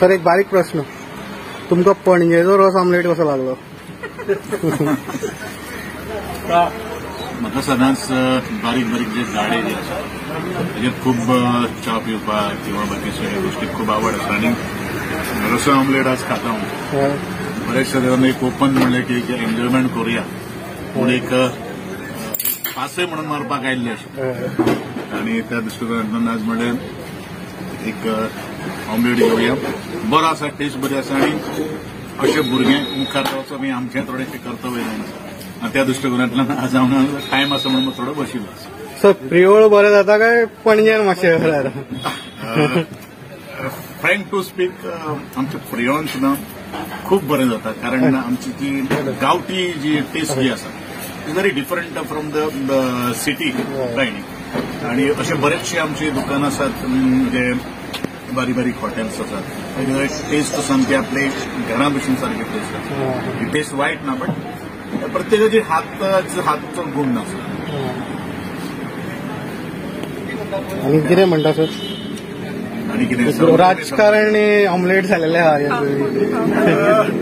Sir एक बारीक प्रश्न, तुमका पणजेचो रस ऑमलेट कसो लागलो? म्हाका सदांच बारीक बारीक जे गाडे जे आसा ताजेर खूब च्या पिवपाक किंवा बाकी सगळ्या गोष्टी खूब आवड आसा आनी रस ऑमलेट आज खाता हांव. बरेचशे तरेन एक ओपन म्हणलें की एन्जॉयमेंट करूया पूण एक पासय म्हणून मारपाक आयिल्ले अशें आनी त्या दृश्टिकोनांतल्यान आज म्हणलें एक ऑमलेट घेवया. बरो आसा, टेस्ट बरी आसा आनी अशे भुरग्यांक मुखार वचप हें आमचें थोडेशें कर्तव्य जावन आसा आनी त्या दृश्टिकोनांतल्यान आज हांव टायम आसा म्हणून थोडो बशिल्लो आसा. सर प्रियोळ बरें जाता काय पणजेन मातशें बरें जाता? फ्रँक टू स्पीक आमच्या फ्रियोन सुद्दां खूब बरें जाता कारण आमची जी गांवठी जी टेस्ट जी आसा is very different from the city kind. आनी अशे बरेचशे आमचे दुकान आसात म्हणजे बारीक बारीक हॉटेल्स आसात टेस्ट सामकी आपले घरा भशेन सारकी टेस्ट आसा. ही टेस्ट वायट ना बट प्रत्येकाची हातचो गुण आसा. आनी कितें म्हणटा सर? आनी कितें राजकारणी ऑमलेट जालेले आहा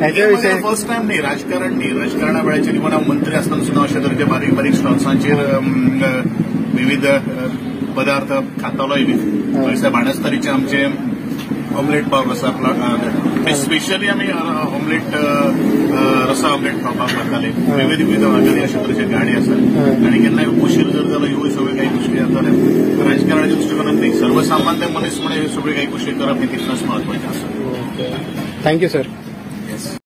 हेच्या विशयी? फर्स्ट टायम न्ही, राजकारण न्ही. राजकारणा वेळाचेर इवन हांव मंत्री आसतना सुद्दां अशे तरेचे बारीक बारीक स्टॉल्सांचेर विविध पदार्थ खातालोय बी. थंयसर बाणस्तारीचे आमचे ऑमलेट पाव आसा स्पेशली आमी ऑमलेट रसा ऑमलेट खावपाक लागताले. विविध विविध वागांनी अशे तरेचे गाडे आसात आनी केन्नाय उशीर जर जालो ह्यो सगळ्यो काही गोष्टी जाताल्यो. राजकारणाच्या दृश्टिकोनांतल्यान एक सर्वसामान्य मनीस म्हणून ह्यो सगळ्यो काही गोष्टी करप ही तितकच म्हत्वाचें आसा. Thank you sir.